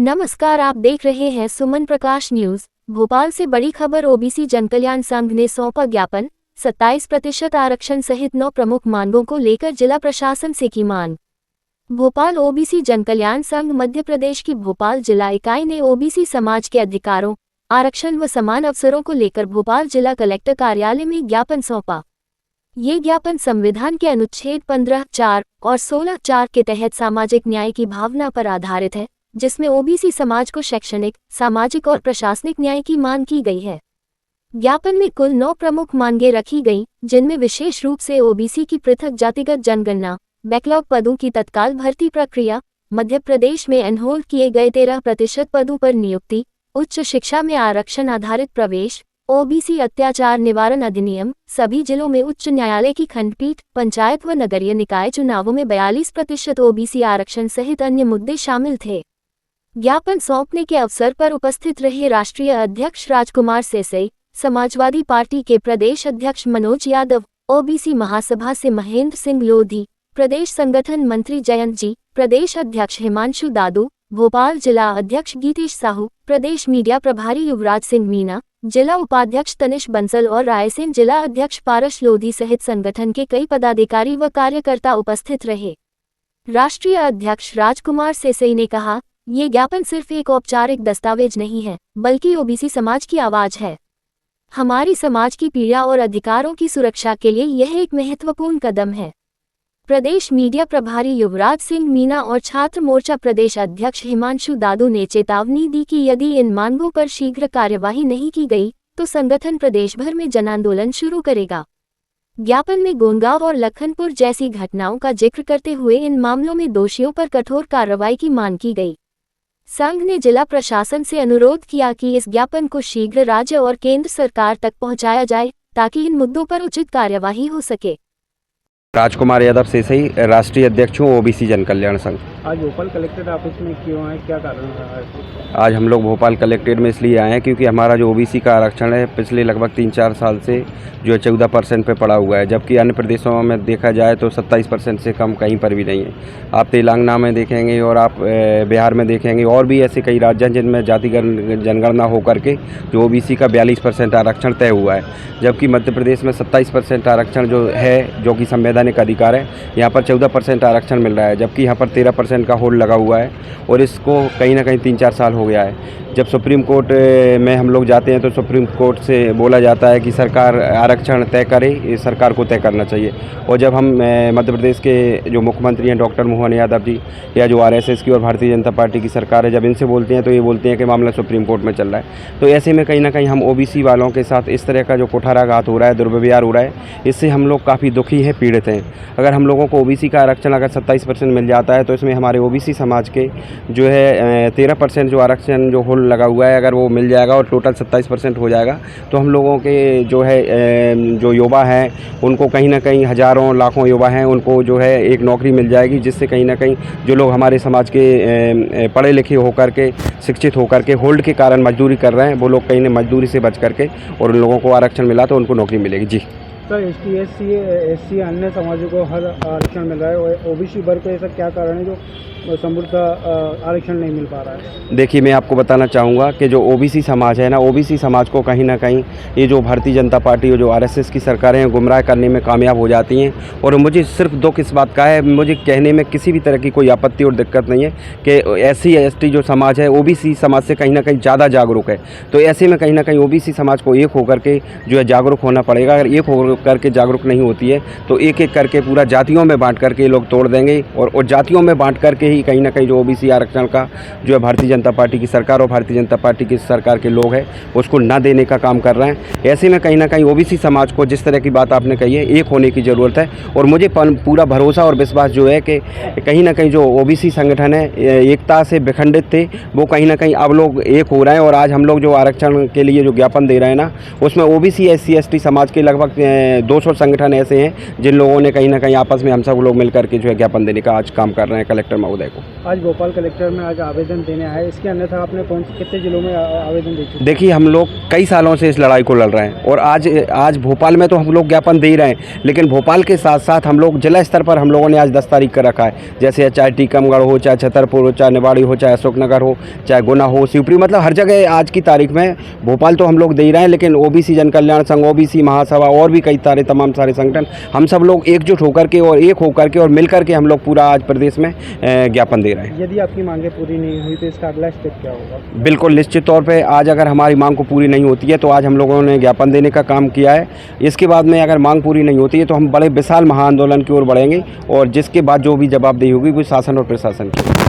नमस्कार, आप देख रहे हैं सुमन प्रकाश न्यूज। भोपाल से बड़ी खबर। ओबीसी जनकल्याण संघ ने सौंपा ज्ञापन। 27% आरक्षण सहित 9 प्रमुख मांगों को लेकर जिला प्रशासन से की मांग। भोपाल ओबीसी जनकल्याण संघ मध्य प्रदेश की भोपाल जिला इकाई ने ओबीसी समाज के अधिकारों, आरक्षण व समान अवसरों को लेकर भोपाल जिला कलेक्टर कार्यालय में ज्ञापन सौंपा। ये ज्ञापन संविधान के अनुच्छेद 15(4) और 16(4) के तहत सामाजिक न्याय की भावना पर आधारित है, जिसमें ओबीसी समाज को शैक्षणिक, सामाजिक और प्रशासनिक न्याय की मांग की गई है। ज्ञापन में कुल 9 प्रमुख मांगें रखी गईं, जिनमें विशेष रूप से ओबीसी की पृथक जातिगत जनगणना, बैकलॉग पदों की तत्काल भर्ती प्रक्रिया, मध्य प्रदेश में एनहोल्ड किए गए 13% पदों पर नियुक्ति, उच्च शिक्षा में आरक्षण आधारित प्रवेश, ओबीसी अत्याचार निवारण अधिनियम, सभी जिलों में उच्च न्यायालय की खंडपीठ, पंचायत व नगरीय निकाय चुनावों में 42% ओबीसी आरक्षण सहित अन्य मुद्दे शामिल थे। ज्ञापन सौंपने के अवसर पर उपस्थित रहे राष्ट्रीय अध्यक्ष राजकुमार सेसई, समाजवादी पार्टी के प्रदेश अध्यक्ष मनोज यादव, ओबीसी महासभा से महेंद्र सिंह लोधी, प्रदेश संगठन मंत्री जयंत जी, प्रदेश अध्यक्ष हिमांशु दादू, भोपाल जिला अध्यक्ष गीतेश साहू, प्रदेश मीडिया प्रभारी युवराज सिंह मीना, जिला उपाध्यक्ष तनिष बंसल और रायसेन जिला अध्यक्ष पारस लोधी सहित संगठन के कई पदाधिकारी व कार्यकर्ता उपस्थित रहे। राष्ट्रीय अध्यक्ष राजकुमार सेसई ने कहा, ये ज्ञापन सिर्फ एक औपचारिक दस्तावेज नहीं है, बल्कि ओबीसी समाज की आवाज है। हमारी समाज की पीड़ा और अधिकारों की सुरक्षा के लिए यह एक महत्वपूर्ण कदम है। प्रदेश मीडिया प्रभारी युवराज सिंह मीना और छात्र मोर्चा प्रदेश अध्यक्ष हिमांशु दादू ने चेतावनी दी कि यदि इन मांगों पर शीघ्र कार्यवाही नहीं की गई, तो संगठन प्रदेश भर में जनांदोलन शुरू करेगा। ज्ञापन में गोंदगांव और लखनपुर जैसी घटनाओं का जिक्र करते हुए इन मामलों में दोषियों पर कठोर कार्रवाई की मांग की गई। संघ ने जिला प्रशासन से अनुरोध किया कि इस ज्ञापन को शीघ्र राज्य और केंद्र सरकार तक पहुंचाया जाए, ताकि इन मुद्दों पर उचित कार्यवाही हो सके। राजकुमार यादव सेसई, राष्ट्रीय अध्यक्ष हूँ ओबीसी जनकल्याण संघ। आज भोपाल कलेक्ट्रेट ऑफिस में क्यों आए, क्या कारण रहा है? आज हम लोग भोपाल कलेक्ट्रेट में इसलिए आए हैं क्योंकि हमारा जो ओबीसी का आरक्षण है पिछले लगभग 3-4 साल से जो है 14% पे पड़ा हुआ है, जबकि अन्य प्रदेशों में देखा जाए तो 27% से कम कहीं पर भी नहीं है। आप तेलंगाना में देखेंगे और आप बिहार में देखेंगे और भी ऐसे कई राज्य हैं जिनमें जातिगत जनगणना हो करके जो ओबीसी का 42% आरक्षण तय हुआ है, जबकि मध्य प्रदेश में 27% आरक्षण जो है, जो कि संवैधानिक अधिकार है, यहाँ पर 14% आरक्षण मिल रहा है, जबकि यहाँ पर 13% का होल्ड लगा हुआ है। और इसको कहीं ना कहीं 3-4 साल हो गया है। जब सुप्रीम कोर्ट में हम लोग जाते हैं तो सुप्रीम कोर्ट से बोला जाता है कि सरकार आरक्षण तय करे, ये सरकार को तय करना चाहिए। और जब हम मध्य प्रदेश के जो मुख्यमंत्री हैं डॉक्टर मोहन यादव जी, या जो आरएसएस की और भारतीय जनता पार्टी की सरकार है, जब इनसे बोलते हैं तो ये बोलते हैं कि मामला सुप्रीम कोर्ट में चल रहा है। तो ऐसे में कहीं ना कहीं हम ओबीसी वालों के साथ इस तरह का जो कुठाराघात हो रहा है, दुर्व्यवहार हो रहा है, इससे हम लोग काफ़ी दुखी हैं, पीड़ित हैं। अगर हम लोगों को ओबीसी का आरक्षण अगर 27% मिल जाता है तो इसमें हमारे ओबीसी समाज के जो है 13% जो आरक्षण जो होल्ड लगा हुआ है, अगर वो मिल जाएगा और टोटल 27% हो जाएगा, तो हम लोगों के जो है जो युवा हैं उनको कहीं ना कहीं हज़ारों लाखों युवा हैं, उनको जो है एक नौकरी मिल जाएगी, जिससे कहीं ना कहीं जो लोग हमारे समाज के पढ़े लिखे होकर के, शिक्षित होकर के होल्ड के कारण मजदूरी कर रहे हैं, वो लोग कहीं ना मजदूरी से बच करके और उन लोगों को आरक्षण मिला तो उनको नौकरी मिलेगी। जी सर, एसटी अन्य समाजों को हर आरक्षण मिल रहा है, ओबीसी वर्ग को ऐसा क्या कारण है जो समृद्ध आरक्षण नहीं मिल पा रहा है? देखिए, मैं आपको बताना चाहूँगा कि जो ओबीसी समाज है ना, ओबीसी समाज को कहीं ना कहीं ये जो भारतीय जनता पार्टी और जो आरएसएस की सरकारें हैं गुमराह करने में कामयाब हो जाती हैं। और मुझे सिर्फ दुख इस बात का है, मुझे कहने में किसी भी तरह की कोई आपत्ति और दिक्कत नहीं है कि एससी एसटी जो समाज है ओबीसी समाज से कहीं ना कहीं ज़्यादा जागरूक है। तो ऐसे में कहीं ना कहीं ओबीसी समाज को एक होकर के जो है जागरूक होना पड़ेगा। अगर एक होकर के जागरूक नहीं होती है तो एक एक करके पूरा जातियों में बांट करके ये लोग तोड़ देंगे, और जातियों में बांट करके ही कहीं ना कहीं जो ओबीसी आरक्षण का जो है भारतीय जनता पार्टी की सरकार और भारतीय जनता पार्टी की सरकार के लोग हैं उसको न देने का काम कर रहे हैं। ऐसे में कहीं ना कहीं ओबीसी समाज को जिस तरह की बात आपने कही है, एक होने की ज़रूरत है। और मुझे पूरा भरोसा और विश्वास जो है कि कहीं ना कहीं जो ओबीसी संगठन है एकता से विखंडित थे, वो कहीं ना कहीं अब लोग एक हो रहे हैं। और आज हम लोग जो आरक्षण के लिए जो ज्ञापन दे रहे हैं ना, उसमें ओबीसी SC ST समाज के लगभग 200 संगठन ऐसे हैं जिन लोगों ने कहीं ना कहीं आपस में हम सब लोग मिल करके जो है ज्ञापन देने का आज काम कर रहे हैं कलेक्टर महोदय को। आज भोपाल कलेक्टर में आज आवेदन देने आए, इसके अन्यथा आपने कितने जिलों में आवेदन दे चुके? देखिए, हम लोग कई सालों से इस लड़ाई को लड़ रहे हैं और आज भोपाल में तो हम लोग ज्ञापन दे ही रहे हैं, लेकिन भोपाल के साथ साथ हम लोग जिला स्तर पर हम लोगों ने आज 10 तारीख का रखा है। जैसे चाहे टीकमगढ़ हो, चाहे छतरपुर हो, चाहे निवाड़ी हो, चाहे अशोकनगर हो, चाहे गुना हो, शिवपुरी, मतलब हर जगह आज की तारीख में भोपाल तो हम लोग दे ही रहे हैं, लेकिन ओबीसी जन कल्याण संघ, ओबीसी महासभा और भी कई तमाम सारे संगठन, हम सब लोग एकजुट होकर के और एक होकर के और मिल करके हम लोग पूरा आज प्रदेश में ज्ञापन दे रहे हैं। यदि आपकी मांगें पूरी नहीं हुई तो इसका अगला स्टेप क्या होगा? बिल्कुल निश्चित तौर पे आज अगर हमारी मांग को पूरी नहीं होती है तो आज हम लोगों ने ज्ञापन देने का काम किया है। इसके बाद में अगर मांग पूरी नहीं होती है तो हम बड़े विशाल महाआंदोलन की ओर बढ़ेंगे और जिसके बाद जो भी जवाबदेही होगी वो शासन और प्रशासन की।